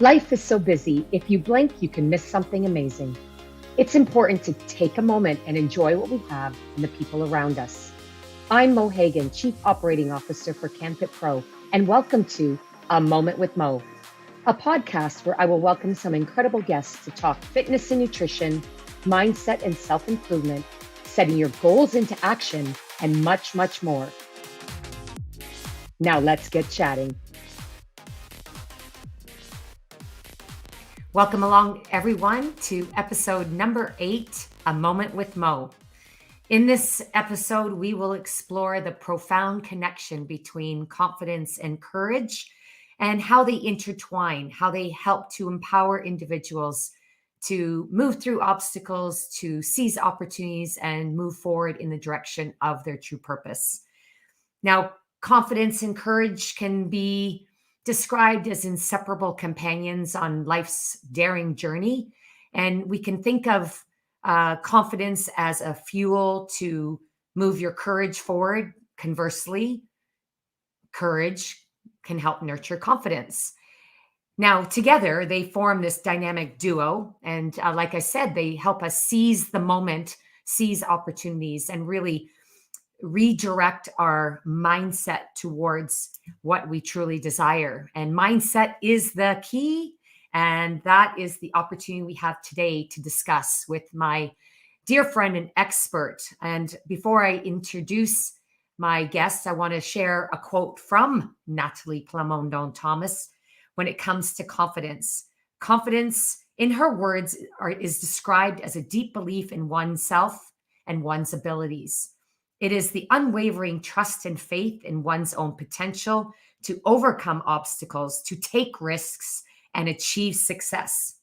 Life is so busy, if you blink, you can miss something amazing. It's important to take a moment and enjoy what we have and the people around us. I'm Mo Hagan, Chief Operating Officer for CanFit Pro, and welcome to A Moment with Mo, a podcast where I will welcome some incredible guests to talk fitness and nutrition, mindset and self-improvement, setting your goals into action, and much, much more. Now let's get chatting. Welcome along, everyone, to episode number 8, A Moment with Mo. In this episode, we will explore the profound connection between confidence and courage and how they intertwine, how they help to empower individuals to move through obstacles, to seize opportunities, and move forward in the direction of their true purpose. Now, confidence and courage can be described as inseparable companions on life's daring journey. And we can think of confidence as a fuel to move your courage forward. Conversely, courage can help nurture confidence. Now, together, they form this dynamic duo. And like I said, they help us seize the moment, seize opportunities, and really redirect our mindset towards what we truly desire. And mindset is the key. And that is the opportunity we have today to discuss with my dear friend and expert. And before I introduce my guest, I want to share a quote from Nathalie Plamondon-Thomas when it comes to confidence. Confidence, in her words, is described as a deep belief in oneself and one's abilities. It is the unwavering trust and faith in one's own potential to overcome obstacles, to take risks, and achieve success.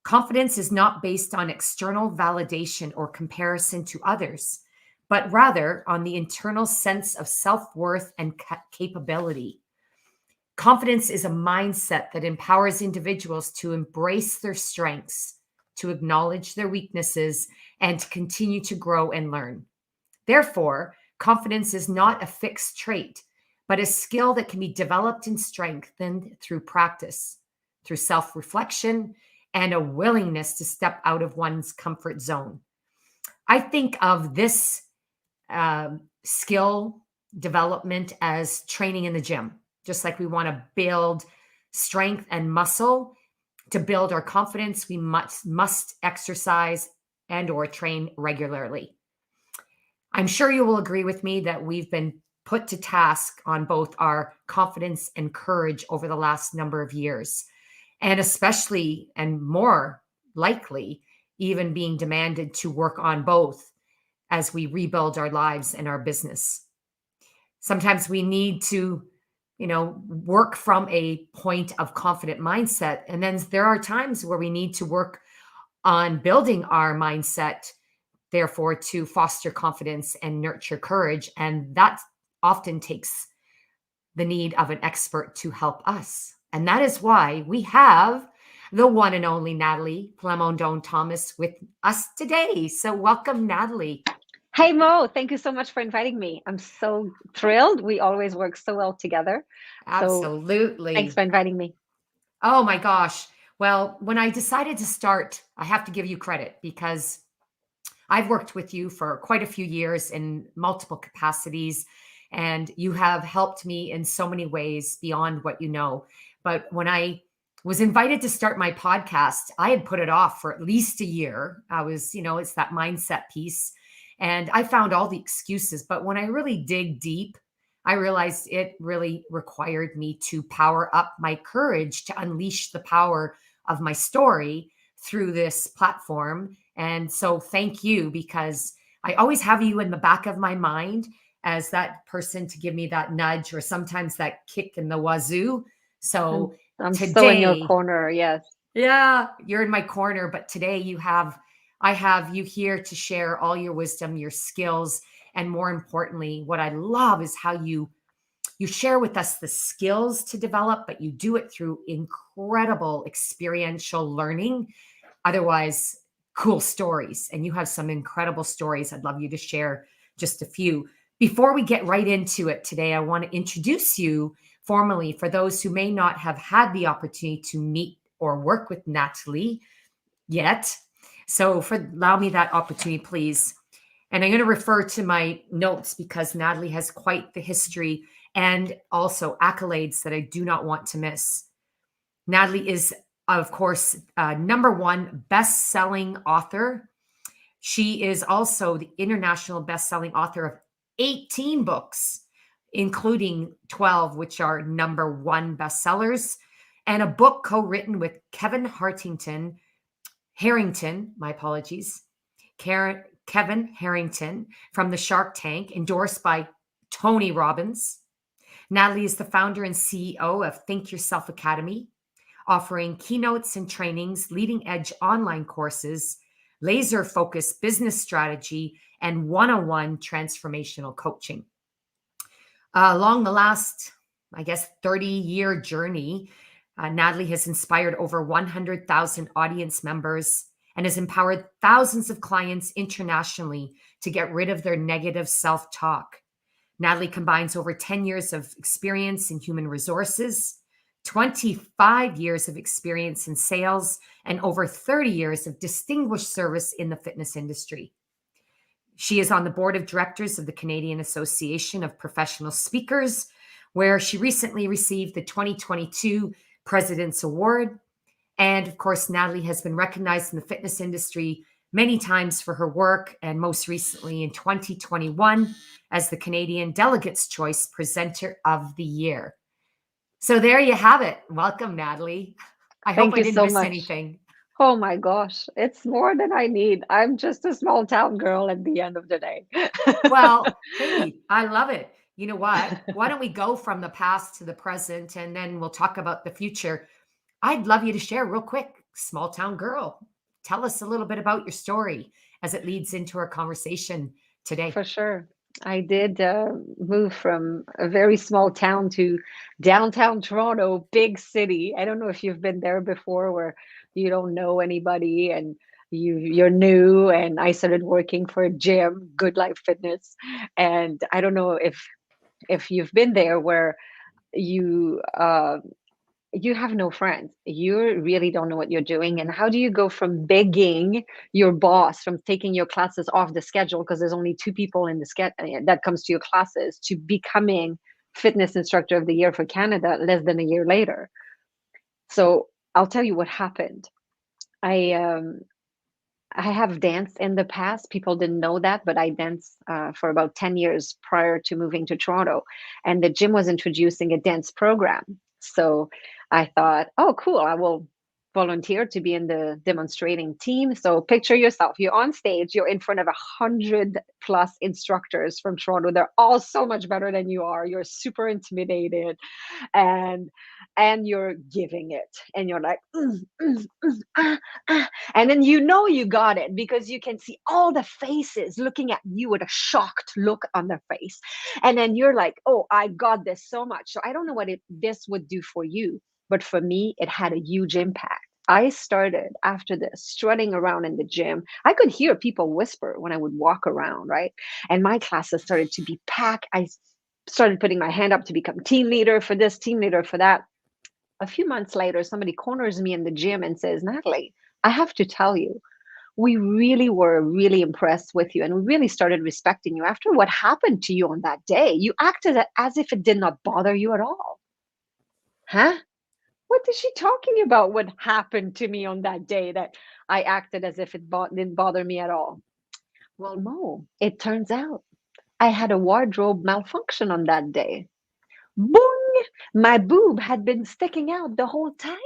Confidence is not based on external validation or comparison to others, but rather on the internal sense of self-worth and capability. Confidence is a mindset that empowers individuals to embrace their strengths, to acknowledge their weaknesses, and to continue to grow and learn. Therefore, confidence is not a fixed trait, but a skill that can be developed and strengthened through practice, through self-reflection, and a willingness to step out of one's comfort zone. I think of this skill development as training in the gym. Just like we want to build strength and muscle, to build our confidence, we must exercise and or train regularly. I'm sure you will agree with me that we've been put to task on both our confidence and courage over the last number of years, and especially and more likely even being demanded to work on both as we rebuild our lives and our business. Sometimes we need to, work from a point of confident mindset. And then there are times where we need to work on building our mindset, therefore, to foster confidence and nurture courage. And that often takes the need of an expert to help us. And that is why we have the one and only Nathalie Plamondon-Thomas with us today. So welcome, Nathalie. Hey, Mo, thank you so much for inviting me. I'm so thrilled. We always work so well together. Absolutely. So thanks for inviting me. Oh my gosh. Well, when I decided to start, I have to give you credit because I've worked with you for quite a few years in multiple capacities, and you have helped me in so many ways beyond what you know. But when I was invited to start my podcast, I had put it off for at least a year. I was, it's that mindset piece. And I found all the excuses. But when I really dig deep, I realized it really required me to power up my courage to unleash the power of my story through this platform. And so thank you, because I always have you in the back of my mind as that person to give me that nudge or sometimes that kick in the wazoo. So I'm today, so in your corner. Yes. Yeah, you're in my corner. But today I have you here to share all your wisdom, your skills, and more importantly, what I love is how you share with us the skills to develop, but you do it through incredible experiential learning. Otherwise, cool stories. And you have some incredible stories. I'd love you to share just a few. Before we get right into it today, I want to introduce you formally for those who may not have had the opportunity to meet or work with Nathalie yet. So allow me that opportunity, please. And I'm going to refer to my notes because Nathalie has quite the history and also accolades that I do not want to miss. Nathalie is, of course, #1 best-selling author. She is also the international best-selling author of 18 books, including 12, which are #1 bestsellers, and a book co-written with Kevin Harrington, my apologies, Kevin Harrington from the Shark Tank, endorsed by Tony Robbins. Nathalie is the founder and CEO of Think Yourself Academy, offering keynotes and trainings, leading edge online courses, laser focused business strategy, and one-on-one transformational coaching. Along the last, 30-year journey, Nathalie has inspired over 100,000 audience members and has empowered thousands of clients internationally to get rid of their negative self-talk. Nathalie combines over 10 years of experience in human resources, 25 years of experience in sales, and over 30 years of distinguished service in the fitness industry. She is on the board of directors of the Canadian Association of Professional Speakers, where she recently received the 2022 President's Award. And of course, Nathalie has been recognized in the fitness industry many times for her work, and most recently in 2021 as the Canadian Delegates' Choice Presenter of the Year. So there you have it. Welcome, Nathalie. I hope Thank I you didn't so miss much. anything. Oh my gosh, it's more than I need. I'm just a small town girl at the end of the day. Well, hey, I love it. You know what? Why don't we go from the past to the present, and then we'll talk about the future. I'd love you to share real quick, small town girl. Tell us a little bit about your story as it leads into our conversation today. For sure. I did move from a very small town to downtown Toronto, big city. I don't know if you've been there before, where you don't know anybody and you're new. And I started working for a gym, Good Life Fitness. And I don't know if you've been there, where you you have no friends. You really don't know what you're doing. And how do you go from begging your boss from taking your classes off the schedule because there's only two people in the schedule that comes to your classes, to becoming fitness instructor of the year for Canada less than a year later? So I'll tell you what happened. I um, I have danced in the past. People didn't know that, but I danced for about 10 years prior to moving to Toronto. And the gym was introducing a dance program. So I thought, oh, cool, I will volunteer to be in the demonstrating team. So picture yourself, you're on stage, you're in front of 100+ instructors from Toronto. They're all so much better than you are. You're super intimidated, and you're giving it, and you're like, and then you know you got it because you can see all the faces looking at you with a shocked look on their face. And then you're like, oh, I got this so much. So I don't know what this would do for you, but for me, it had a huge impact. I started after this strutting around in the gym. I could hear people whisper when I would walk around, right? And my classes started to be packed. I started putting my hand up to become team leader for this, team leader for that. A few months later, somebody corners me in the gym and says, Nathalie, I have to tell you, we really were really impressed with you, and we really started respecting you after what happened to you on that day. You acted as if it did not bother you at all. Huh? What is she talking about? What happened to me on that day that I acted as if it didn't bother me at all? Well, Mo, it turns out I had a wardrobe malfunction on that day. Boing! My boob had been sticking out the whole time.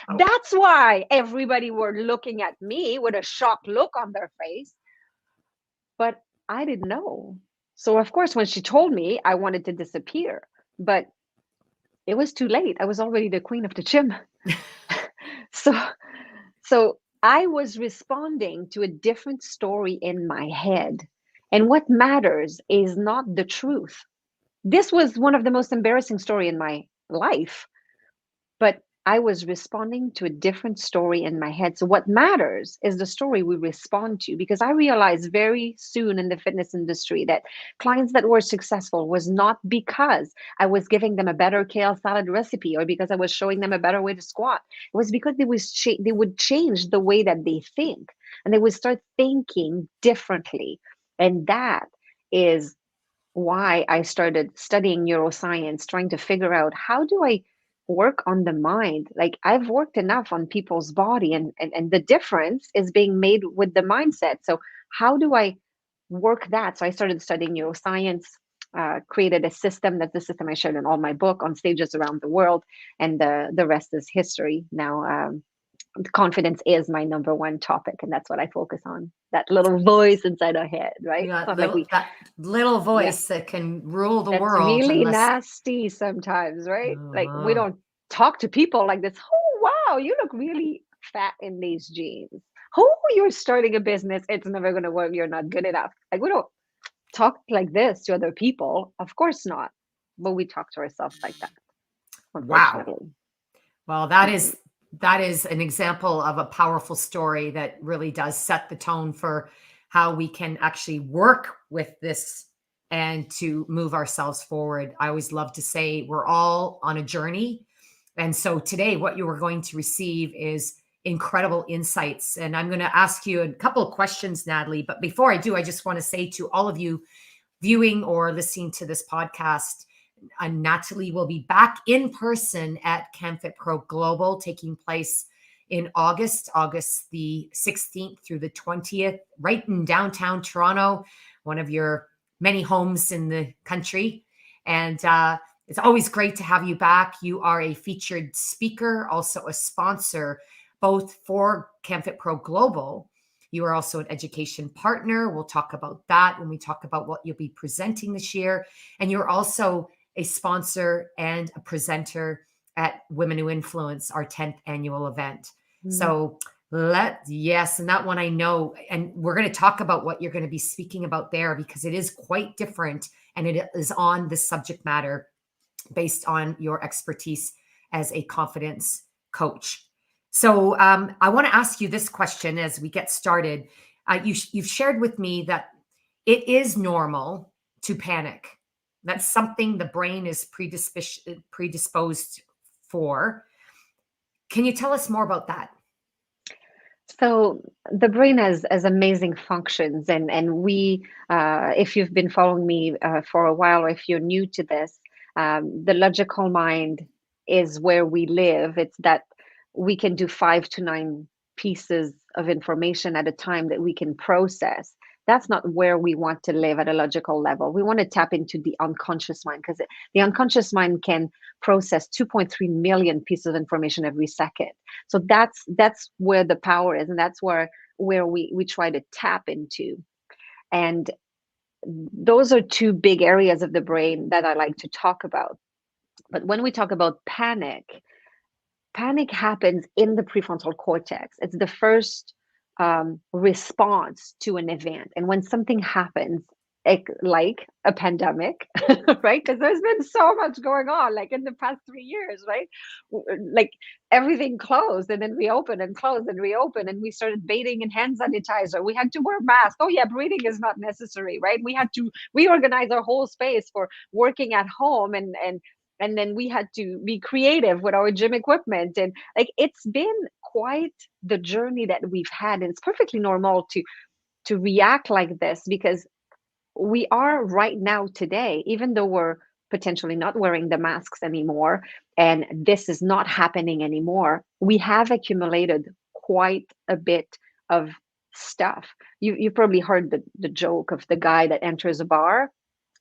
Oh, That's why everybody were looking at me with a shocked look on their face. But I didn't know. So of course, when she told me, I wanted to disappear. But it was too late. I was already the queen of the gym. So so I was responding to a different story in my head. And what matters is not the truth. This was one of the most embarrassing story in my life. But I was responding to a different story in my head. So what matters is the story we respond to, because I realized very soon in the fitness industry that clients that were successful was not because I was giving them a better kale salad recipe or because I was showing them a better way to squat. It was because they would change the way that they think, and they would start thinking differently. And that is why I started studying neuroscience, trying to figure out how do I work on the mind. Like, I've worked enough on people's body, and the difference is being made with the mindset. So how do I work that? So I started studying neuroscience, created a system. That's the system I shared in all my book on stages around the world, and the rest is history. Now, confidence is my number one topic, and that's what I focus on. That little voice inside our head, right? It's Yeah, not like we, that little yeah, voice that can rule the that's world really unless. nasty sometimes, right? Like, we Uh-huh. don't talk to people like this. Oh, wow, you look really fat in these jeans. Oh, you're starting a business. It's never going to work. You're not good enough. Like, we don't talk like this to other people. Of course not. But we talk to ourselves like that, Wow. unfortunately. Well, Mhm. that is an example of a powerful story that really does set the tone for how we can actually work with this and to move ourselves forward. I always love to say we're all on a journey. And so today, what you are going to receive is incredible insights. And I'm going to ask you a couple of questions, Natalie. But before I do, I just want to say to all of you viewing or listening to this podcast, Nathalie will be back in person at CanFit Pro Global, taking place in August the 16th through the 20th, right in downtown Toronto, one of your many homes in the country. And it's always great to have you back. You are a featured speaker, also a sponsor, both for CanFit Pro Global. You are also an education partner. We'll talk about that when we talk about what you'll be presenting this year. And you're also a sponsor and a presenter at Women Who Influence, our 10th annual event. Mm. So yes, and that one I know. And we're going to talk about what you're going to be speaking about there, because it is quite different and it is on the subject matter based on your expertise as a confidence coach. So I want to ask you this question as we get started. You've shared with me that it is normal to panic. That's something the brain is predisposed for. Can you tell us more about that? So the brain has amazing functions, and we, if you've been following me for a while, or if you're new to this, the logical mind is where we live. It's that we can do 5 to 9 pieces of information at a time that we can process. That's not where we want to live at a logical level. We want to tap into the unconscious mind, because the unconscious mind can process 2.3 million pieces of information every second. So that's where the power is, and that's where we try to tap into. And those are two big areas of the brain that I like to talk about. But when we talk about panic happens in the prefrontal cortex. It's the first response to an event. And when something happens, like a pandemic, right? Because there's been so much going on, like in the past 3 years, right? Like, everything closed and then reopened and closed and reopened, and we started bathing in hand sanitizer. We had to wear masks. Oh yeah, breathing is not necessary, right? We had to reorganize our whole space for working at home, and then we had to be creative with our gym equipment. And like, it's been quite the journey that we've had, and it's perfectly normal to react like this, because we are right now today, even though we're potentially not wearing the masks anymore and this is not happening anymore, we have accumulated quite a bit of stuff. You probably heard the joke of the guy that enters a bar.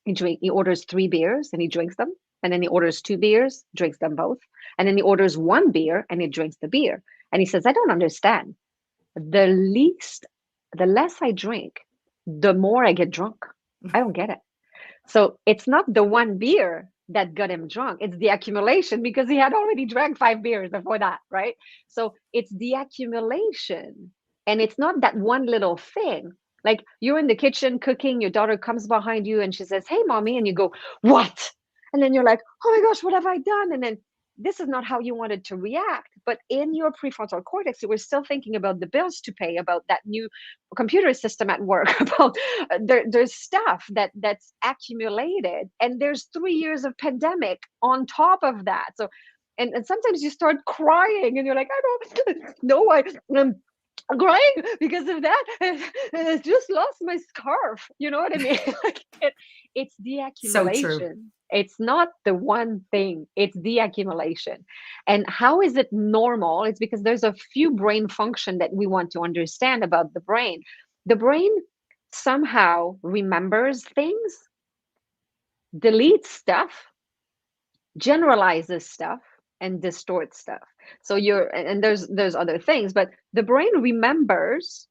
He orders 3 beers and he drinks them, and then he orders 2 beers, drinks them both, and then he orders 1 beer and he drinks the beer. And he says, I don't understand. The least, the less I drink, the more I get drunk. I don't get it. So it's not the 1 beer that got him drunk. It's the accumulation, because he had already drank 5 beers before that, right? So it's the accumulation. And it's not that one little thing. Like, you're in the kitchen cooking, your daughter comes behind you and she says, Hey, mommy. And you go, What? And then you're like, Oh my gosh, what have I done? And then this is not how you wanted to react. But in your prefrontal cortex, you were still thinking about the bills to pay, about that new computer system at work, about there's stuff that's accumulated, and there's 3 years of pandemic on top of that. So, and sometimes you start crying, and you're like, I don't know why. Crying because of that. I just lost my scarf. You know what I mean? Like it's the So true. accumulation. It's not the one thing, it's the accumulation. And how is it normal? It's because there's a few brain function that we want to understand about the brain. The brain somehow remembers things, deletes stuff, generalizes stuff, and distorts stuff. So and there's other things, but the brain remembers,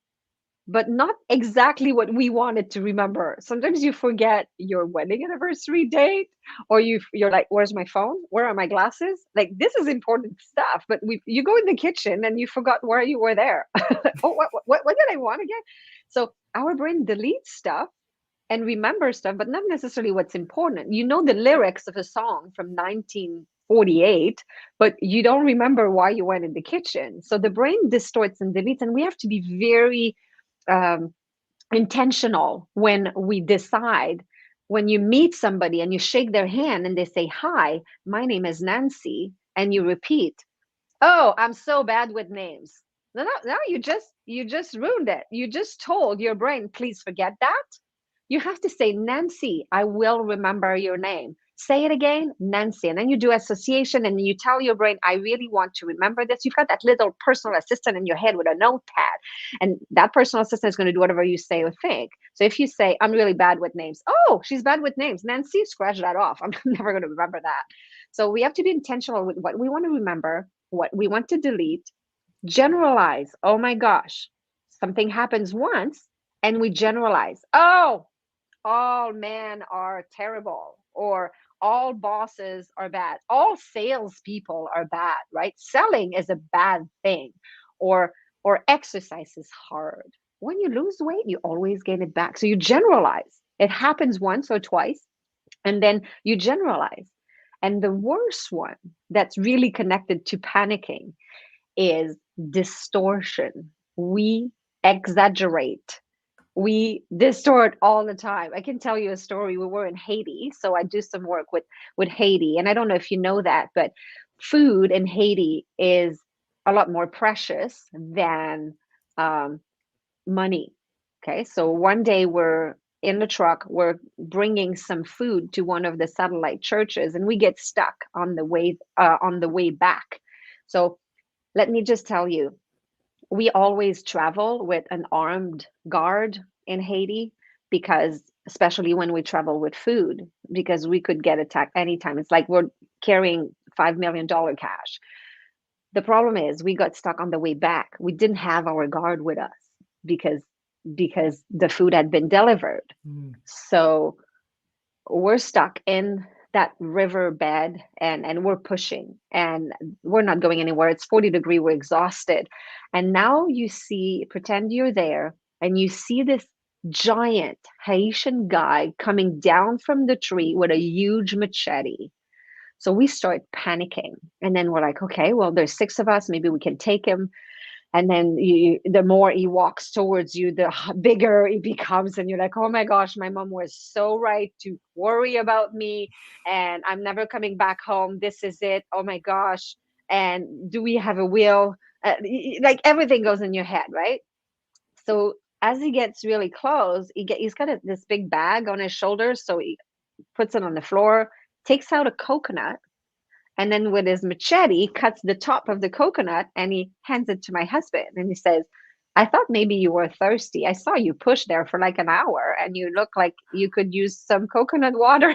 but not exactly what we wanted to remember. Sometimes you forget your wedding anniversary date, or you're like, where's my phone? Where are my glasses? Like, this is important stuff, but you go in the kitchen and you forgot where you were there. Oh, what did I want again? So our brain deletes stuff and remember stuff, but not necessarily what's important. You know the lyrics of a song from 1948, but you don't remember why you went in the kitchen. So the brain distorts and deletes, and we have to be very um, intentional when we decide. When you meet somebody and you shake their hand and they say, "Hi, my name is Nancy," and you repeat, "Oh, I'm so bad with names." No, you just ruined it. You just told your brain, "Please forget that." You have to say, "Nancy, I will remember your name." Say it again, Nancy. And then you do association and you tell your brain, "I really want to remember this." You've got that little personal assistant in your head with a notepad. And that personal assistant is going to do whatever you say or think. So if you say, "I'm really bad with names." "Oh, she's bad with names. Nancy, scratch that off. I'm never going to remember that." So we have to be intentional with what we want to remember, what we want to delete, generalize. Oh my gosh, something happens once and we generalize. "Oh, all men are terrible," or "all bosses are bad, all salespeople are bad," right? Selling is a bad thing, or exercise is hard. When you lose weight, you always gain it back. So you generalize. It happens once or twice, and then you generalize. And the worst one that's really connected to panicking is distortion. We exaggerate, we distort all the time. I can tell you a story. We were in Haiti, so I do some work with Haiti, and I don't know if you know that, but food in Haiti is a lot more precious than um, money. Okay, so one day we're in the truck, we're bringing some food to one of the satellite churches, and we get stuck on the way back. So let me just tell you, we always travel with an armed guard in Haiti, because especially when we travel with food, because we could get attacked anytime. It's like we're carrying $5 million cash. The problem is we got stuck on the way back. We didn't have our guard with us because the food had been delivered. Mm. So we're stuck in that riverbed, and we're pushing and we're not going anywhere. It's 40 degrees, we're exhausted. And now you see, pretend you're there, and you see this giant Haitian guy coming down from the tree with a huge machete. So we start panicking, and then we're like, okay, well, there's six of us, maybe we can take him. And then the more he walks towards you, the bigger he becomes, and you're like, "Oh my gosh, my mom was so right to worry about me, and I'm never coming back home. This is it. Oh my gosh. And do we have a will?" Like, everything goes in your head, right? So as he gets really close, he's got this big bag on his shoulders, so he puts it on the floor, takes out a coconut, and then with his machete cuts the top of the coconut, and he hands it to my husband, and he says, "I thought maybe you were thirsty. I saw you push there for like an hour and you look like you could use some coconut water."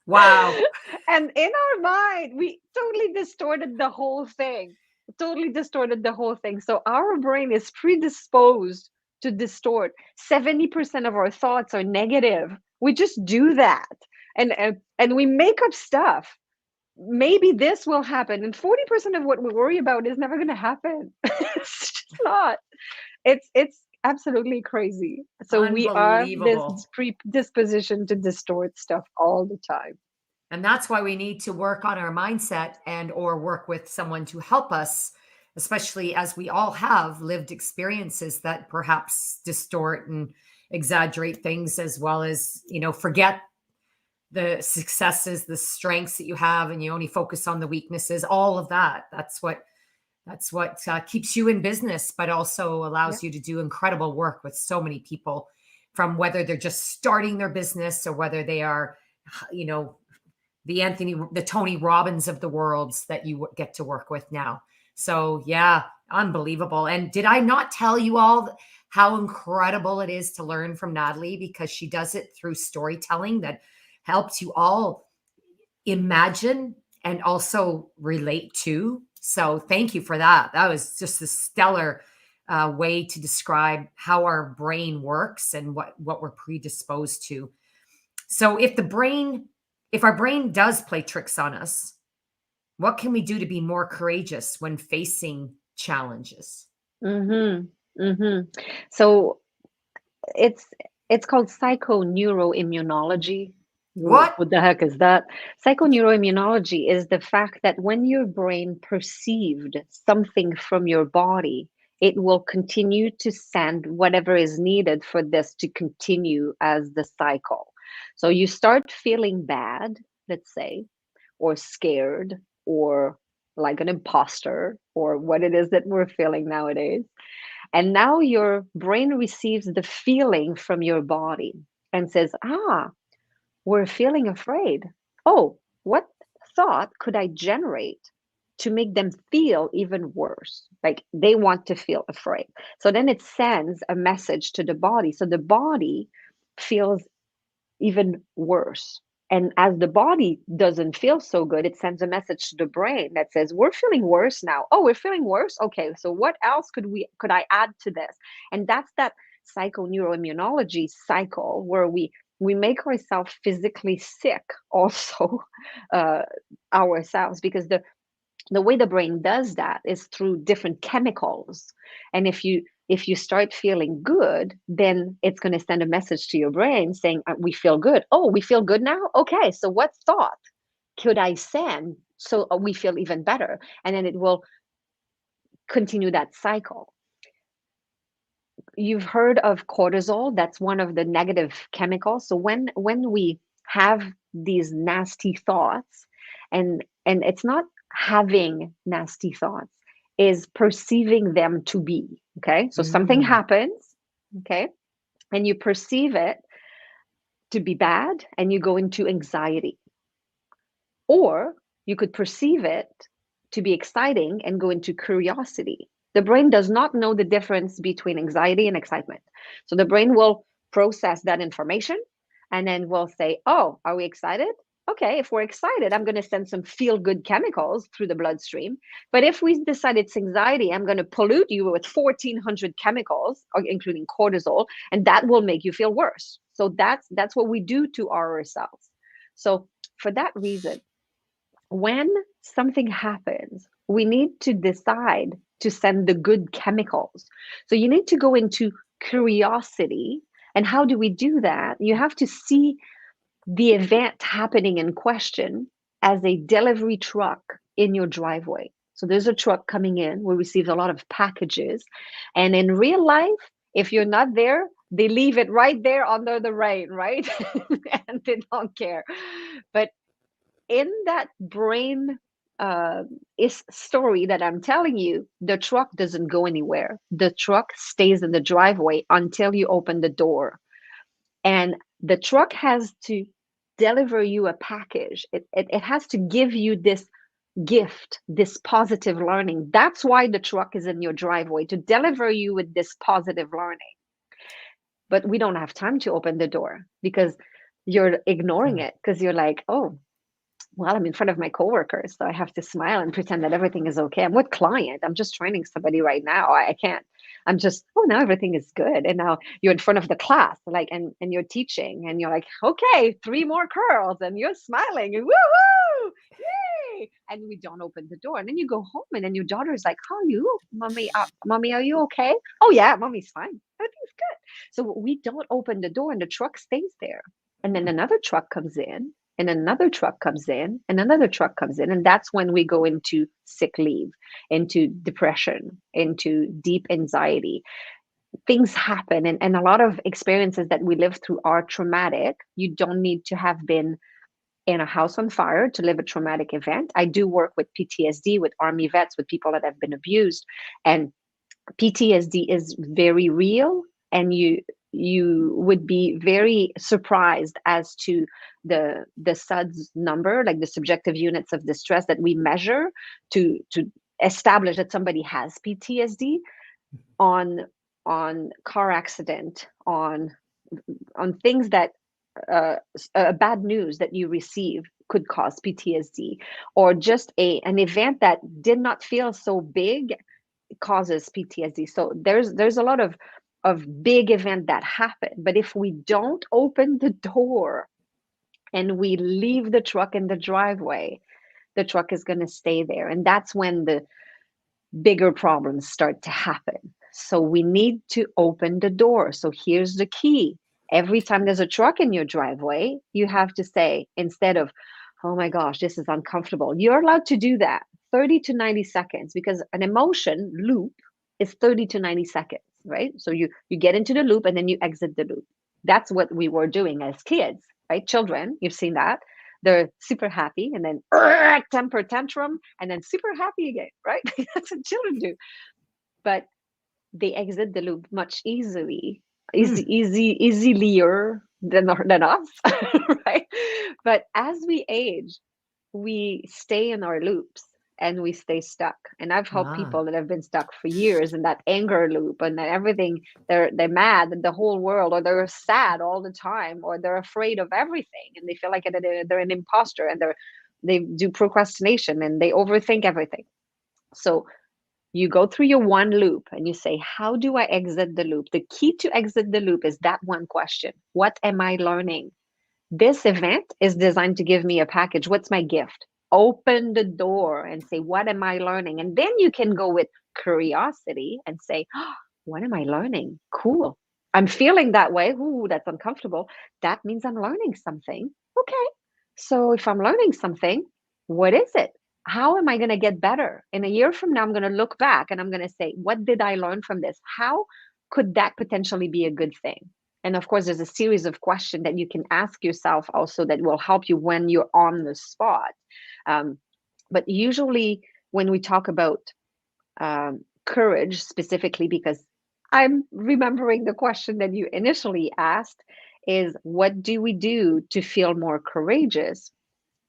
Wow. And in our mind, we totally distorted the whole thing. Totally distorted the whole thing. So our brain is predisposed to distort. 70% of our thoughts are negative. We just do that. And we make up stuff. Maybe this will happen. And 40% of what we worry about is never going to happen. It's just not. It's absolutely crazy. So we are this Unbelievable. predisposition to distort stuff all the time. And that's why we need to work on our mindset and or work with someone to help us, especially as we all have lived experiences that perhaps distort and exaggerate things, as well as, forget the successes, the strengths that you have, and you only focus on the weaknesses, all of that. That's what keeps you in business, but also Yeah. allows you to do incredible work with so many people, from whether they're just starting their business or whether they are, you know, the Tony Robbins of the worlds that you get to work with now. So yeah, unbelievable. And did I not tell you all how incredible it is to learn from Nathalie, because she does it through storytelling that helps you all imagine and also relate to. So thank you for that. That was just a stellar way to describe how our brain works and what we're predisposed to. So if our brain does play tricks on us, what can we do to be more courageous when facing challenges? Mm-hmm. Mm-hmm. So it's it's called psychoneuroimmunology. Ooh, What? what the heck is that? Psychoneuroimmunology is the fact that when your brain perceived something from your body, it will continue to send whatever is needed for this to continue as the cycle. So you start feeling bad, let's say, or scared, or like an imposter, or what it is that we're feeling nowadays. And now your brain receives the feeling from your body and says, ah, we're feeling afraid. Oh, what thought could I generate to make them feel even worse? Like they want to feel afraid. So then it sends a message to the body. So the body feels even worse. And as the body doesn't feel so good, it sends a message to the brain that says, we're feeling worse now. Oh, we're feeling worse. Okay, so what else could I add to this? And that's that psychoneuroimmunology cycle where we make ourselves physically sick also uh, ourselves, because the way the brain does that is through different chemicals. And if you start feeling good, then it's going to send a message to your brain saying, we feel good. Oh, we feel good now. Okay, so what thought could I send so we feel even better? And then it will continue that cycle. You've heard of cortisol. That's one of the negative chemicals. So when we have these nasty thoughts, and it's not having nasty thoughts, is perceiving them to be. Okay, so something Mm. happens, okay, and you perceive it to be bad and you go into anxiety, or you could perceive it to be exciting and go into curiosity. The brain does not know the difference between anxiety and excitement. So the brain will process that information and then will say, oh, are we excited? Okay, if we're excited, I'm going to send some feel good chemicals through the bloodstream. But if we decide it's anxiety, I'm going to pollute you with 1,400 chemicals, including cortisol, and that will make you feel worse. So that's what we do to ourselves. So for that reason, when something happens, we need to decide to send the good chemicals. So you need to go into curiosity. And how do we do that? You have to see the event happening in question as a delivery truck in your driveway. So there's a truck coming in. We receive a lot of packages. And in real life, if you're not there, they leave it right there under the rain, right? And they don't care. But in that brain is story that I'm telling you, the truck doesn't go anywhere. The truck stays in the driveway until you open the door. And the truck has to deliver you a package. It has to give you this gift, this positive learning. That's why the truck is in your driveway, to deliver you with this positive learning. But we don't have time to open the door because you're ignoring it, because you're like, oh, well, I'm in front of my coworkers, so I have to smile and pretend that everything is okay. I'm with client. I'm just training somebody right now. I can't. I'm just, oh, now everything is good. And now you're in front of the class, like, and you're teaching, and you're like, okay, 3 more curls, and you're smiling, and woo woo, yay! And we don't open the door, and then you go home, and then your daughter's like, how are you, mommy? Mommy, are you okay? Oh yeah, mommy's fine. Everything's good. So we don't open the door, and the truck stays there, and then another truck comes in, and another truck comes in, and another truck comes in. And that's when we go into sick leave, into depression, into deep anxiety. Things happen, and a lot of experiences that we live through are traumatic. You don't need to have been in a house on fire to live a traumatic event. I do work with PTSD, with Army vets, with people that have been abused, and PTSD is very real, and you would be very surprised as to the SUDS number, like the subjective units of distress that we measure to establish that somebody has PTSD on car accident, on things that bad news that you receive could cause PTSD, or just an event that did not feel so big causes PTSD. So there's a lot of big event that happen, but if we don't open the door and we leave the truck in the driveway, the truck is going to stay there, and that's when the bigger problems start to happen. So we need to open the door. So here's the key. Every time there's a truck in your driveway, you have to say, instead of, oh my gosh, this is uncomfortable, you're allowed to do that 30 to 90 seconds, because an emotion loop is 30 to 90 seconds, right? So you get into the loop and then you exit the loop. That's what we were doing as kids, right? Children, you've seen that. They're super happy and then temper tantrum and then super happy again, right? That's what children do. But they exit the loop much easier than us, right? But as we age, we stay in our loops and we stay stuck. And I've helped Ah. people that have been stuck for years in that anger loop, and that everything, they're mad at the whole world, or they're sad all the time, or they're afraid of everything, and they feel like they're an imposter, and they do procrastination and they overthink everything. So you go through your one loop and you say, how do I exit the loop? The key to exit the loop is that one question: what am I learning? This event is designed to give me a package. What's my gift? Open the door and say, what am I learning? And then you can go with curiosity and say, oh, what am I learning? Cool. I'm feeling that way. Ooh, that's uncomfortable. That means I'm learning something. Okay. So if I'm learning something, what is it? How am I going to get better? In a year from now, I'm going to look back and I'm going to say, what did I learn from this? How could that potentially be a good thing? And of course, there's a series of questions that you can ask yourself also that will help you when you're on the spot. But usually, when we talk about courage specifically, because I'm remembering the question that you initially asked, is what do we do to feel more courageous?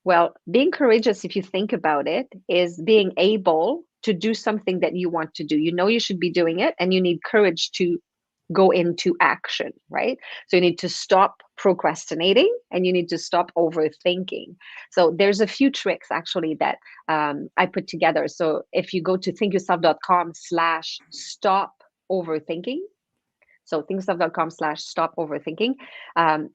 Well, being courageous, if you think about it, is being able to do something that you want to do. You know you should be doing it, and you need courage to go into action, right? So you need to stop procrastinating and you need to stop overthinking. So there's a few tricks actually that I put together. So if you go to thinkyourself.com/stop overthinking, so thinkyourself.com/stop overthinking,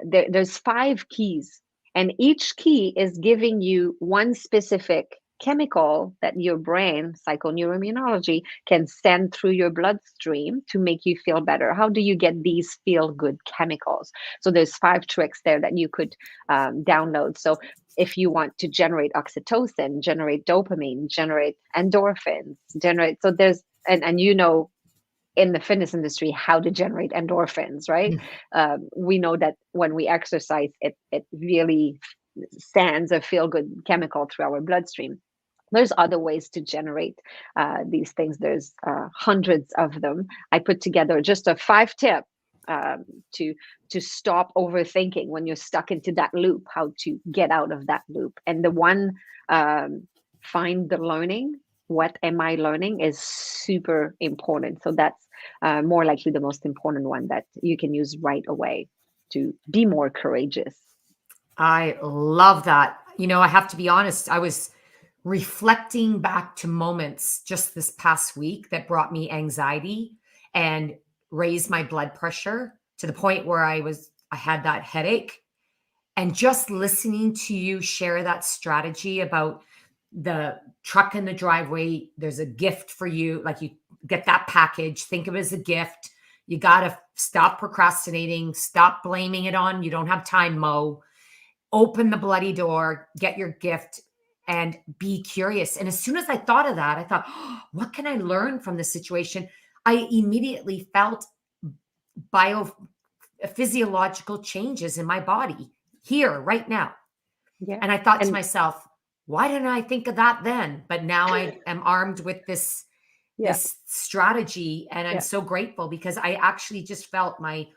there's 5 keys, and each key is giving you one specific chemical that your brain, psychoneuroimmunology, can send through your bloodstream to make you feel better. How do you get these feel good chemicals? So there's 5 tricks there that you could download. So if you want to generate oxytocin, generate dopamine, generate endorphins, so there's, and you know, in the fitness industry, how to generate endorphins, right? We know that when we exercise, it really sends a feel good chemical through our bloodstream. There's other ways to generate these things. There's hundreds of them. I put together just a 5-tip to stop overthinking when you're stuck into that loop, how to get out of that loop. And the one, find the learning. What am I learning is super important. So that's more likely the most important one that you can use right away to be more courageous. I love that. I have to be honest, I was reflecting back to moments just this past week that brought me anxiety and raised my blood pressure to the point where I had that headache. And just listening to you share that strategy about the truck in the driveway, there's a gift for you. Like, you get that package, think of it as a gift. You got to stop procrastinating, stop blaming it on, you don't have time, Mo. open the bloody door, get your gift, and be curious. And as soon as I thought of that, I thought, oh, what can I learn from this situation? I immediately felt biophysiological changes in my body here, right now. Yeah. And I thought to And myself, why didn't I think of that then? But now I am armed with yeah, this strategy, and I'm yeah, so grateful because I actually just felt my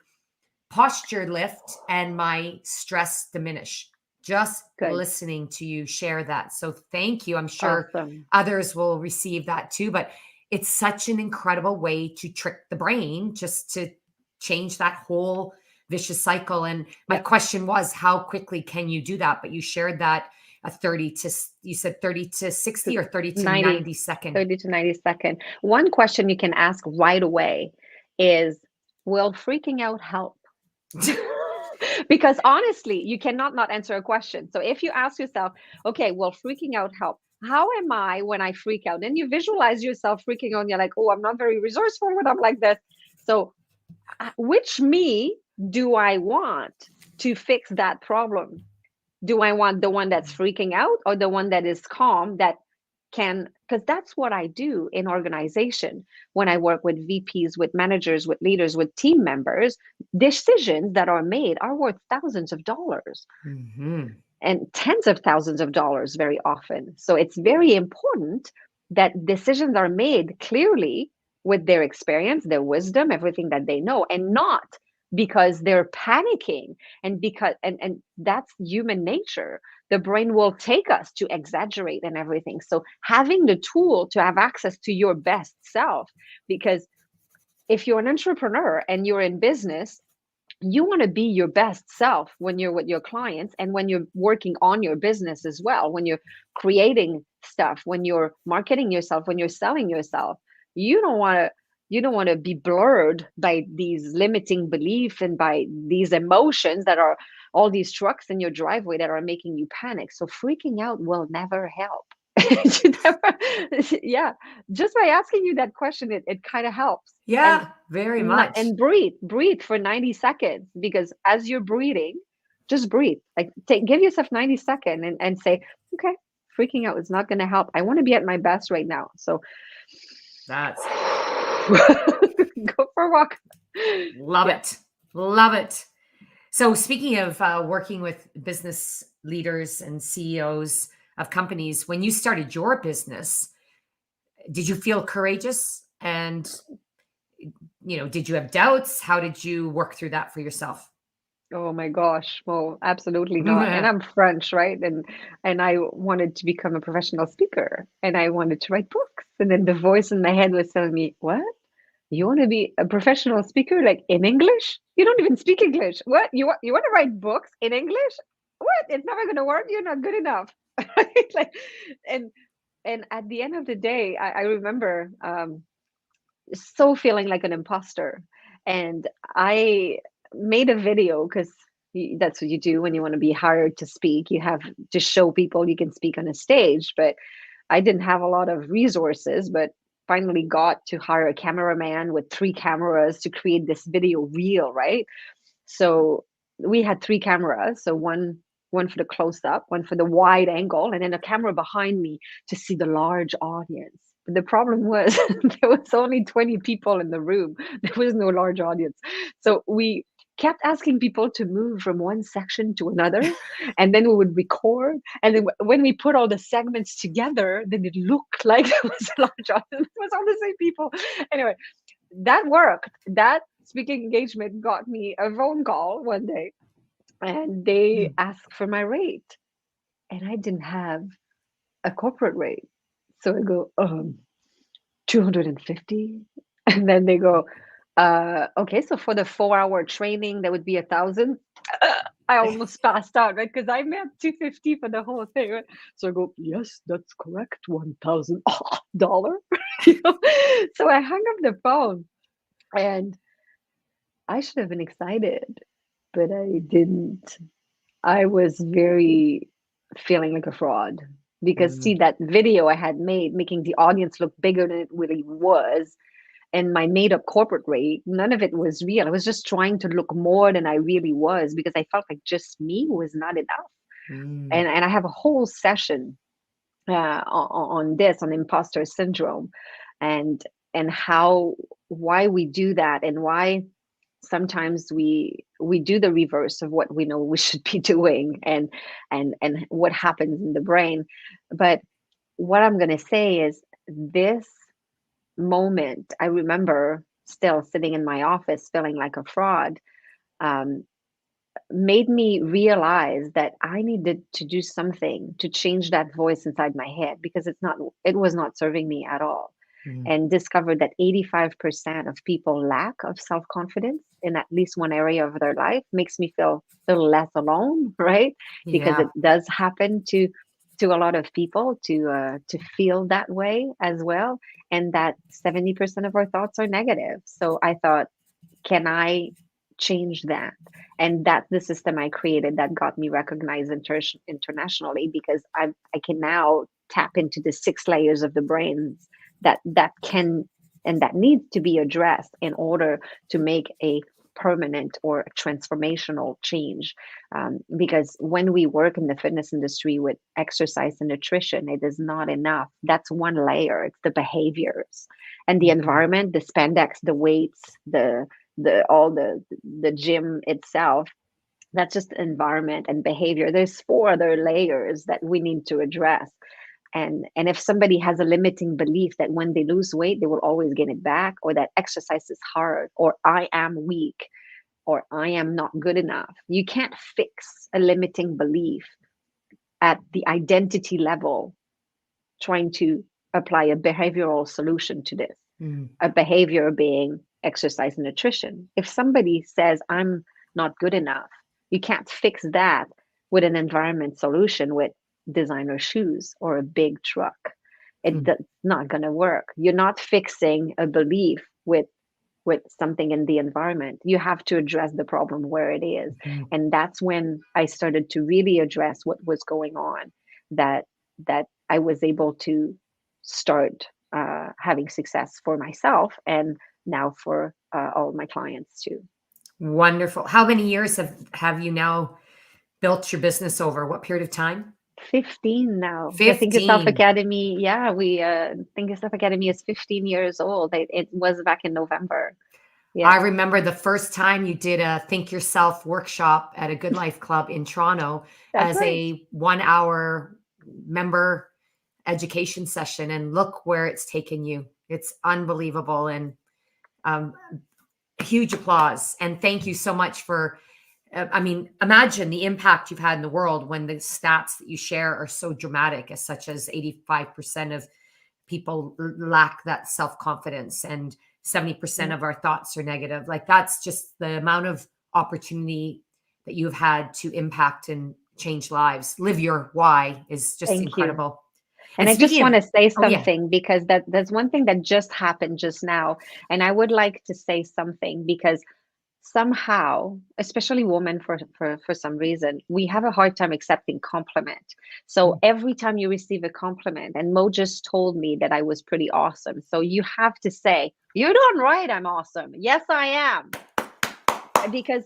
posture lift and my stress diminish just good. listening to you share that. So thank you. I'm sure Awesome. others will receive that too, but it's such an incredible way to trick the brain just to change that whole vicious cycle. And my Yeah. question was, how quickly can you do that? But you shared that a 30 to, you said 30 to 60 or 30 to 90, 90 second. 30 to 90 second. One question you can ask right away is, will freaking out help? Because honestly, you cannot not answer a question. So if you ask yourself, okay, will freaking out help? How am I when I freak out? Then you visualize yourself freaking out and you're like, oh, I'm not very resourceful when I'm like this. So which me do I want to fix that problem? Do I want the one that's freaking out or the one that is calm that can, because that's what I do in organization when I work with VPs, with managers, with leaders, with team members. Decisions that are made are worth thousands of dollars Mm-hmm. and tens of thousands of dollars very often. So it's very important that decisions are made clearly with their experience, their wisdom, everything that they know, and not because they're panicking. And because and that's human nature. The brain will take us to exaggerate and everything. So having the tool to have access to your best self, because if you're an entrepreneur and you're in business, you want to be your best self when you're with your clients and when you're working on your business as well, when you're creating stuff, when you're marketing yourself, when you're selling yourself. You don't want to be blurred by these limiting beliefs and by these emotions that are all these trucks in your driveway that are making you panic. So freaking out will never help. Yeah, just by asking you that question, it kind of helps. And Yeah, very much. and breathe for 90 seconds, because as you're breathing, just breathe, like give yourself 90 seconds and say, okay, freaking out is not going to help. I want to be at my best right now, so That's go for a walk. love Yeah. it. Love it. So, speaking of working with business leaders and CEOs of companies, when you started your business, did you feel courageous? And, did you have doubts? How did you work through that for yourself? Oh my gosh. Well, absolutely not. And I'm French, right? And I wanted to become a professional speaker and I wanted to write books. And then the voice in my head was telling me, "What? You want to be a professional speaker like in English? You don't even speak English. What? You want to write books in English? What? It's never going to work. You're not good enough." Right? Like, and and at the end of the day, I remember so feeling like an imposter. And I made a video because that's what you do when you want to be hired to speak. You have to show people you can speak on a stage. But I didn't have a lot of resources, but finally got to hire a cameraman with 3 cameras to create this video reel, right? So we had 3 cameras. So one for the close up, one for the wide angle, and then a camera behind me to see the large audience. But the problem was there was only 20 people in the room. There was no large audience. So we kept asking people to move from one section to another, and then we would record. And then when we put all the segments together, then it looked like there was a large audience. It was all the same people. Anyway, that worked. That speaking engagement got me a phone call one day, and they asked for my rate, and I didn't have a corporate rate. So I go, 250. And then they go, okay, so for the 4 hour training, that would be 1,000. I almost passed out, right? Because I meant 250 for the whole thing. Right? So I go, yes, that's correct, $1,000. So I hung up the phone, and I should have been excited, but I didn't. I was very feeling like a fraud because see Mm. that video I had made making the audience look bigger than it really was, and my made up corporate rate, none of it was real. I was just trying to look more than I really was because I felt like just me was not enough. Mm. And I have a whole session on this, on imposter syndrome, and how, why we do that, and why sometimes we do the reverse of what we know we should be doing, and what happens in the brain. But what I'm going to say is, this moment, I remember still sitting in my office feeling like a fraud, um, made me realize that I needed to do something to change that voice inside my head, because it was not serving me at all. Mm. And discovered that 85% of people lack of self-confidence in at least one area of their life. Makes me feel a little less alone, right? Because Yeah. it does happen to a lot of people to feel that way as well. And that 70% of our thoughts are negative. So I thought, can I change that? And that's the system I created that got me recognized internationally, because I can now tap into the 6 layers of the brains that can and that needs to be addressed in order to make a permanent or transformational change. Because when we work in the fitness industry with exercise and nutrition, it is not enough. That's one layer. It's the behaviors and the Mhm. environment, the spandex, the weights, the all the gym itself. That's just environment and behavior. There's 4 other layers that we need to address. And if somebody has a limiting belief that when they lose weight they will always get it back, or that exercise is hard, or I am weak, or I am not good enough, you can't fix a limiting belief at the identity level trying to apply a behavioral solution to this. Mm. A behavior being exercise and nutrition. If somebody says, I'm not good enough, you can't fix that with an environment solution with designer shoes or a big truck. Mm. That's not going to work. You're not fixing a belief with something in the environment. You have to address the problem where it is. Mhm. And that's when I started to really address what was going on, that I was able to start having success for myself, and now for all my clients too. Wonderful. How many years have you now built your business over? What period of time? 15 now. The Think Yourself 15. Academy. Yeah, we Think Yourself Academy is 15 years old. It was back in November. I Yeah, remember the first time you did a Think Yourself workshop at a Good Life Club in Toronto that's as right. a 1 hour member education session, and look where it's taken you. It's unbelievable. And um, huge applause. And thank you so much for, I mean, imagine the impact you've had in the world when the stats that you share are so dramatic, as such as 85% of people lack that self-confidence, and 70% Yeah. of our thoughts are negative. Like, that's just the amount of opportunity that you've had to impact and change lives. Live your why is just Thank you. incredible. And And I just speaking want of, to say oh yeah, something, because that's one thing that just happened just now. And I would like to say something, because somehow, especially women, for some reason, we have a hard time accepting compliment. So every time you receive a compliment, and Mo just told me that I was pretty awesome. So you have to say, "You're doing right, I'm awesome." Yes, I am. Because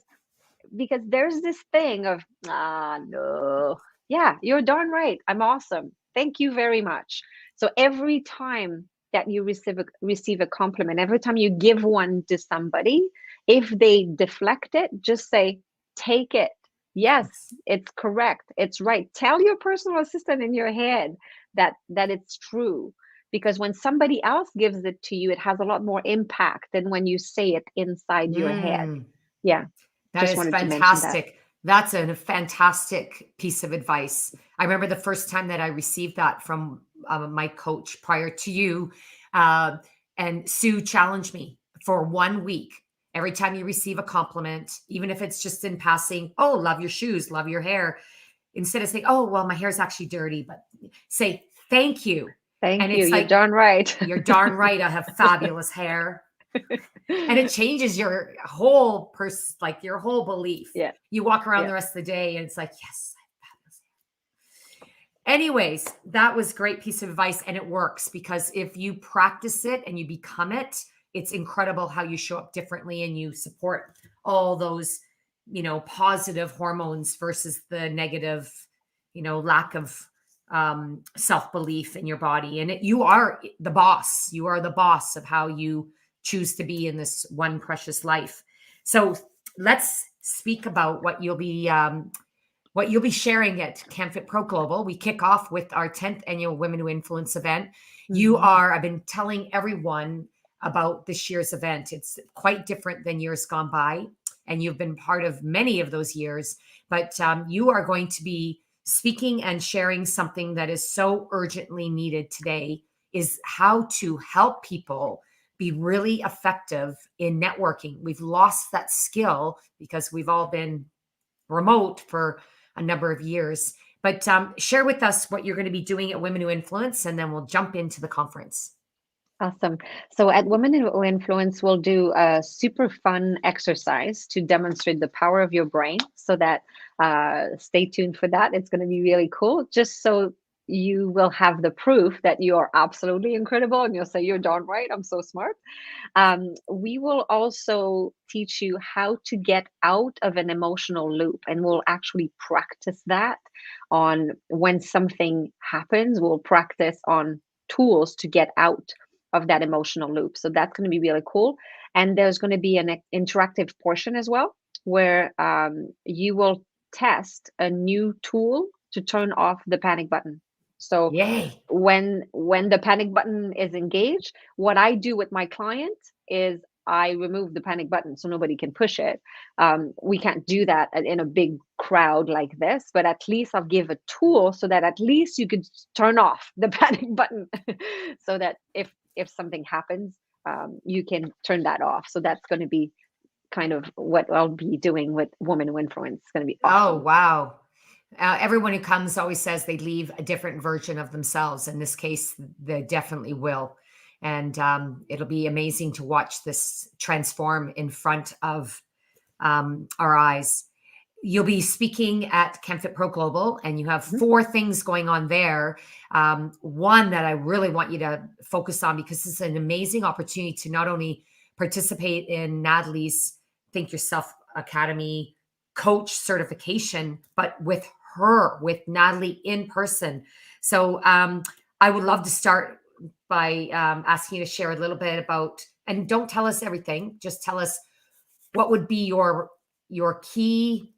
there's this thing of, no, yeah, you're darn right, I'm awesome, thank you very much. So every time that you receive a compliment, every time you give one to somebody, if they deflect it, just say, take it. Yes, yes. it's correct, it's right. Tell your personal assistant in your head that it's true, because when somebody else gives it to you, it has a lot more impact than when you say it inside your head. Mm. Yeah, That just is wanted to mention that. fantastic. That's a fantastic piece of advice. I remember the first time that I received that from my coach prior to you. Uh, and Sue challenged me for 1 week. Every time you receive a compliment, even if it's just in passing, oh, love your shoes, love your hair, instead of saying, oh, well, my hair's actually dirty, but say, thank you. And Thank you. it's You're like, darn right. you're darn right. I have fabulous hair. And it changes your whole like your whole belief. Yeah, You walk around yeah. the rest of the day and it's like, yes, I have fabulous hair. Anyways, that was a great piece of advice, and it works, because if you practice it and you become it, it's incredible how you show up differently, and you support all those, positive hormones versus the negative lack of self-belief in your body. And you are the boss. You are the boss of how you choose to be in this one precious life. So let's speak about what you'll be sharing at CamFit Pro Global. We kick off with our 10th annual Women Who Influence event. I've been telling everyone about this year's event. It's quite different than years gone by, and you've been part of many of those years, but you are going to be speaking and sharing something that is so urgently needed today, is how to help people be really effective in networking. We've lost that skill because we've all been remote for a number of years. But share with us what you're going to be doing at Women Who Influence, and then we'll jump into the conference. Awesome. So at Women Who Influence, we'll do a super fun exercise to demonstrate the power of your brain. So that stay tuned for that. It's going to be really cool. Just so you will have the proof that you are absolutely incredible, and you'll say, "You're darn right. I'm so smart." We will also teach you how to get out of an emotional loop, and we'll actually practice that on when something happens. We'll practice on tools to get out of that emotional loop. So that's going to be really cool. And there's going to be an interactive portion as well, where you will test a new tool to turn off the panic button. So Yay. when the panic button is engaged, what I do with my client is I remove the panic button so nobody can push it. We can't do that in a big crowd like this, but at least I'll give a tool so that at least you could turn off the panic button so that if something happens, you can turn that off. So that's going to be kind of what I'll be doing with Women Who Influence. It's going to be awesome. Oh, wow. Everyone who comes always says they leave a different version of themselves. In this case, they definitely will. And it'll be amazing to watch this transform in front of our eyes. You'll be speaking at CamFit Pro Global, and you have 4 things going on there. One that I really want you to focus on, because it's an amazing opportunity to not only participate in Nathalie's Think Yourself Academy coach certification, but with Nathalie in person. So I would love to start by asking you to share a little bit about, and don't tell us everything, just tell us what would be your key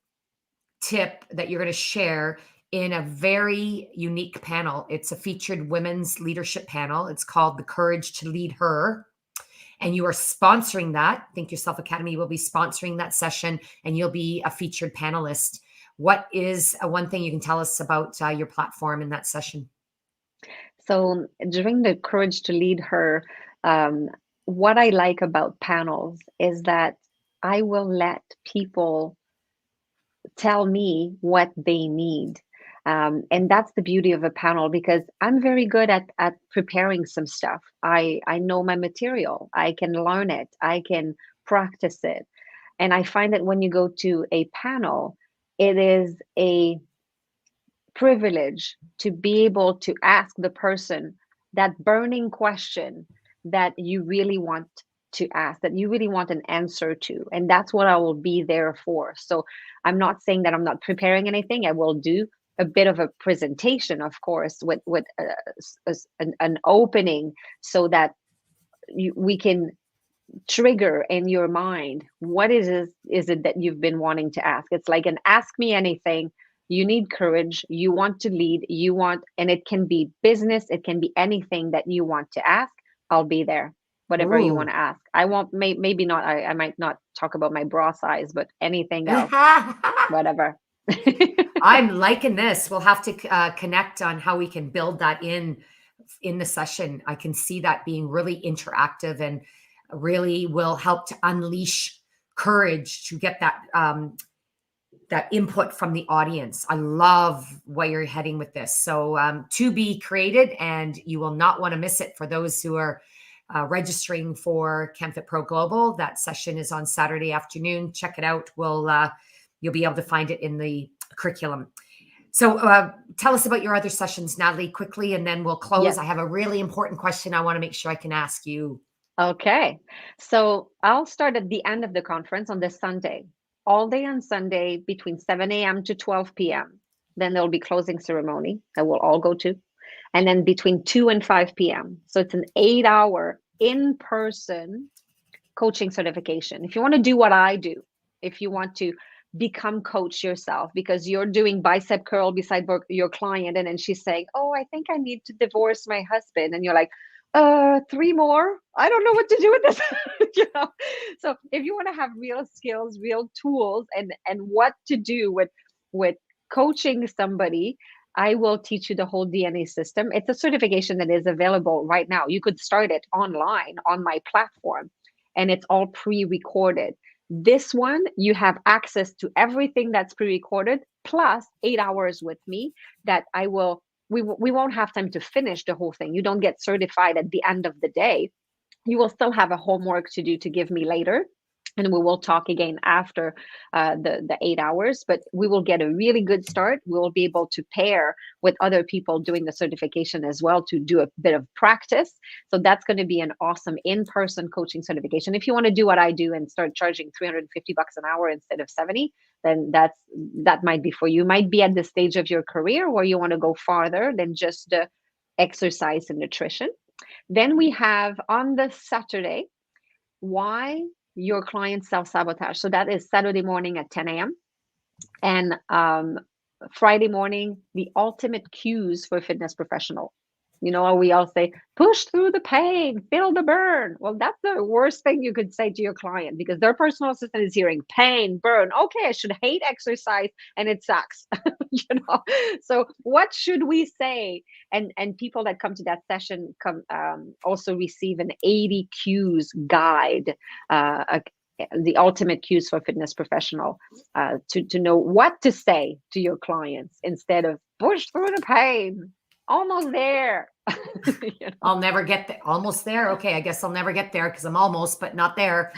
tip that you're going to share in a very unique panel. It's a featured women's leadership panel. It's called The Courage to Lead Her. And you are sponsoring that. Think Yourself Academy will be sponsoring that session, and you'll be a featured panelist. What is one thing you can tell us about your platform in that session? So during the Courage to Lead Her, what I like about panels is that I will let people tell me what they need. And that's the beauty of a panel, because I'm very good at preparing some stuff. I know my material. I can learn it. I can practice it. And I find that when you go to a panel, it is a privilege to be able to ask the person that burning question that you really want to ask, that you really want an answer to. And that's what I will be there for. So I'm not saying that I'm not preparing anything. I will do a bit of a presentation, of course, with an opening, so that we can trigger in your mind what is it that you've been wanting to ask. It's like an ask me anything. You need courage, you want to lead, and it can be business, it can be anything that you want to ask. I'll be there, whatever you want to ask. I won't, maybe not, I might not talk about my bra size, but anything else, whatever. I'm liking this. We'll have to connect on how we can build that in the session. I can see that being really interactive and really will help to unleash courage to get that input from the audience. I love where you're heading with this. So to be created, and you will not want to miss it for those who are registering for CamFit Pro Global. That session is on Saturday afternoon. Check it out. You'll be able to find it in the curriculum. So tell us about your other sessions, Nathalie, quickly, and then we'll close. Yes. I have a really important question I want to make sure I can ask you. Okay. So I'll start at the end of the conference on this Sunday, all day on Sunday between 7 a.m. to 12 p.m. Then there'll be closing ceremony that we'll all go to. And then between 2 and 5 p.m. So it's an 8-hour in-person coaching certification. If you want to do what I do, if you want to become coach yourself because you're doing bicep curl beside your client, and then she's saying, oh, I think I need to divorce my husband, and you're like, 3 more, I don't know what to do with this. So if you want to have real skills, real tools, and what to do with coaching somebody, I will teach you the whole DNA system. It's a certification that is available right now. You could start it online on my platform, and it's all pre-recorded. This one, you have access to everything that's pre-recorded, plus 8 hours with me that we won't have time to finish the whole thing. You don't get certified at the end of the day. You will still have a homework to do to give me later, and we will talk again after the 8 hours, but we will get a really good start. We will be able to pair with other people doing the certification as well to do a bit of practice. So that's going to be an awesome in-person coaching certification. If you want to do what I do and start charging $350 an hour instead of 70, then that might be for you. Might be at the stage of your career where you want to go farther than just the exercise and nutrition. Then we have on the Saturday, why your clients self-sabotage. So that is Saturday morning at 10 a.m. And Friday morning, the ultimate cues for a fitness professional. You know, we all say, push through the pain, feel the burn. Well, that's the worst thing you could say to your client, because their personal assistant is hearing pain, burn. Okay, I should hate exercise and it sucks. So what should we say? And people that come to that session also receive an 80 cues guide, the ultimate cues for fitness professional, to know what to say to your clients instead of push through the pain. Almost there. I'll never get there. Almost there. Okay, I guess I'll never get there because I'm almost, but not there.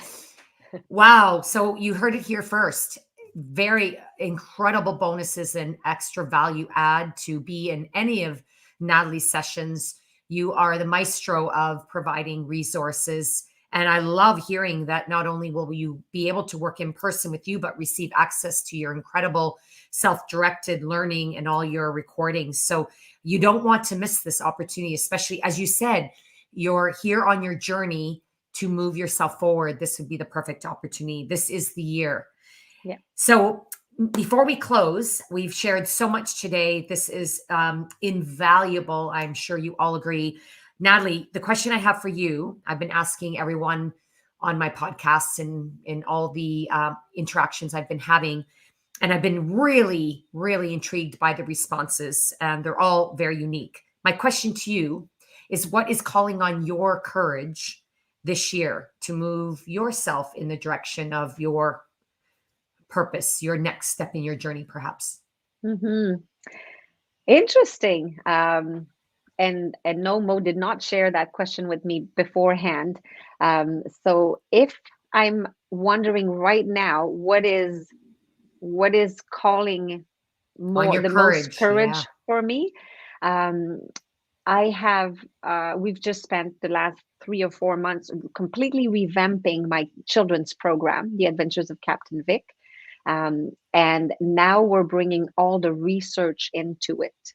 Wow. So you heard it here first. Very incredible bonuses and extra value add to be in any of Nathalie's sessions. You are the maestro of providing resources. And I love hearing that not only will you be able to work in person with you, but receive access to your incredible self-directed learning and all your recordings. So you don't want to miss this opportunity, especially as you said, you're here on your journey to move yourself forward. This would be the perfect opportunity. This is the year. Yeah. So before we close, we've shared so much today. This is invaluable. I'm sure you all agree. Nathalie, the question I have for you, I've been asking everyone on my podcasts and in all the interactions I've been having, and I've been really, really intrigued by the responses, and they're all very unique. My question to you is, what is calling on your courage this year to move yourself in the direction of your purpose, your next step in your journey, perhaps? Mm-hmm. Interesting. And no, Mo did not share that question with me beforehand. So if I'm wondering right now, what is calling On your the most courage. Yeah. for me? I have we've just spent the last 3 or 4 months completely revamping my children's program, The Adventures of Captain Vic. And now we're bringing all the research into it.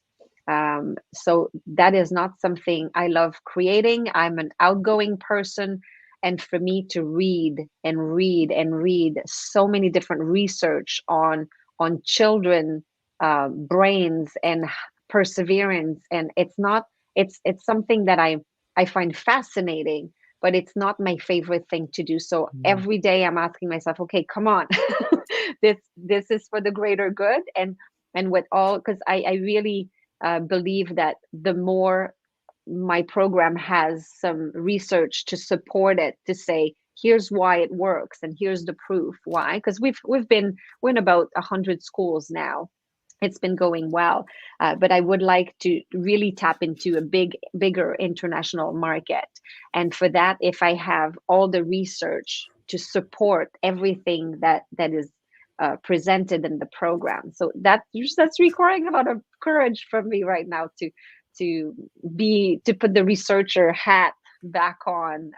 So that is not something I love creating. I'm an outgoing person. And for me to read and read and read so many different research on children, brains and perseverance, and it's something that I find fascinating, but it's not my favorite thing to do. So every day I'm asking myself, okay, come on, this is for the greater good, and with all, because I really believe that the more my program has some research to support it, to say here's why it works and here's the proof why, because we're in about 100 schools now. It's been going well, but I would like to really tap into a bigger international market. And for that, if I have all the research to support everything that is presented in the program, so that's requiring a lot of courage from me right now to put the researcher hat back on,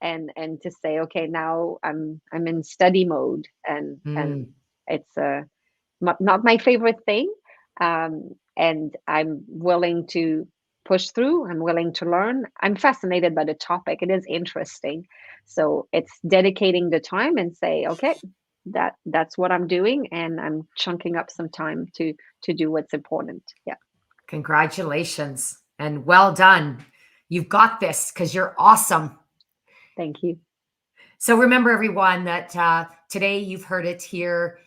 and to say, okay, now I'm in study mode, and it's not my favorite thing, and I'm willing to push through. I'm willing to learn. I'm fascinated by the topic. It is interesting. So it's dedicating the time and say, okay, that's what I'm doing, and I'm chunking up some time to do what's important. Yeah. Congratulations and well done. You've got this because you're awesome. Thank you. So remember, everyone, that today you've heard it here.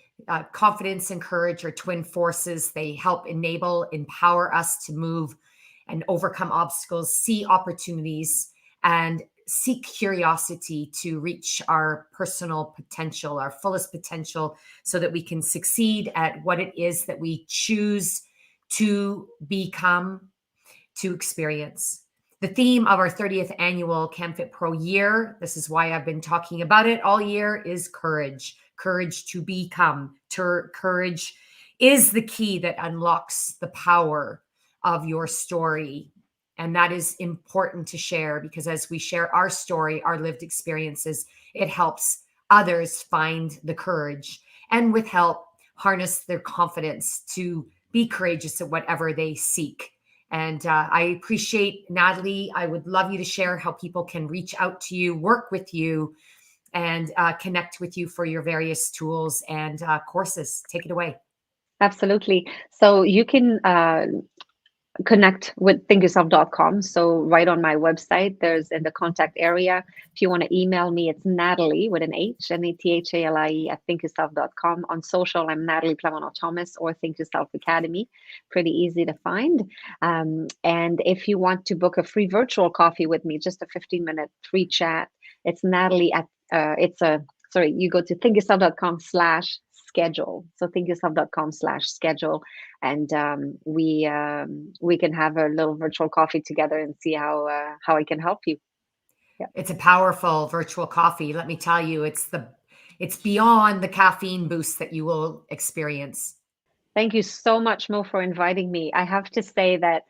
Confidence and courage are twin forces. They help enable, empower us to move and overcome obstacles, see opportunities, and seek curiosity to reach our personal potential, our fullest potential, so that we can succeed at what it is that we choose to become, to experience. The theme of our 30th annual CamFit Pro year, this is why I've been talking about it all year, is courage. Courage to become. Courage is the key that unlocks the power of your story. And that is important to share, because as we share our story, our lived experiences, it helps others find the courage, and with help, harness their confidence to be courageous at whatever they seek. And I appreciate, Nathalie, I would love you to share how people can reach out to you, work with you, and connect with you for your various tools and courses. Take it away. Absolutely. So you can connect with thinkyourself.com. So right on my website, there's in the contact area. If you want to email me, it's Nathalie with an H, Nathalie at thinkyourself.com. On social, I'm Nathalie Plamondon-Thomas or Think Yourself Academy. Pretty easy to find. And if you want to book a free virtual coffee with me, just a 15-minute free chat, it's Nathalie at, you go to thinkyourself.com/schedule. So thinkyourself.com/schedule, and we can have a little virtual coffee together and see how I can help you. Yeah. It's a powerful virtual coffee. Let me tell you, it's beyond the caffeine boost that you will experience. Thank you so much, Mo, for inviting me. I have to say that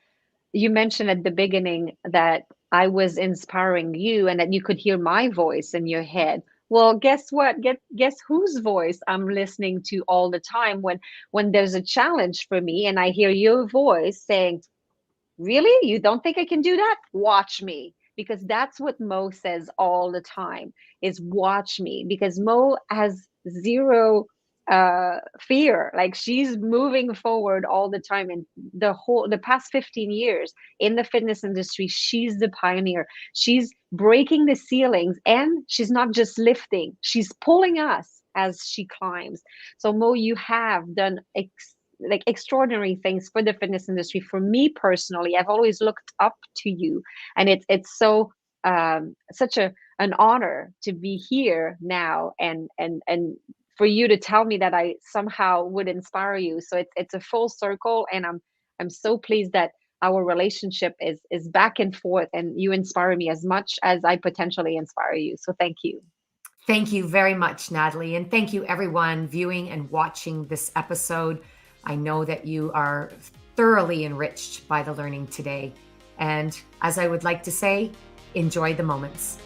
you mentioned at the beginning that I was inspiring you and that you could hear my voice in your head. Well, guess what? Guess whose voice I'm listening to all the time when there's a challenge for me and I hear your voice saying, really? You don't think I can do that? Watch me. Because that's what Mo says all the time is watch me. Because Mo has zero fear. Like she's moving forward all the time. And the past 15 years in the fitness industry, she's the pioneer. She's breaking the ceilings, and she's not just lifting, she's pulling us as she climbs. So Mo, you have done like extraordinary things for the fitness industry. For me personally, I've always looked up to you, and it's so such an honor to be here now, and for you to tell me that I somehow would inspire you. So it's a full circle, and I'm so pleased that our relationship is back and forth, and you inspire me as much as I potentially inspire you. So thank you. Thank you very much, Nathalie. And thank you, everyone viewing and watching this episode. I know that you are thoroughly enriched by the learning today. And as I would like to say, enjoy the moments.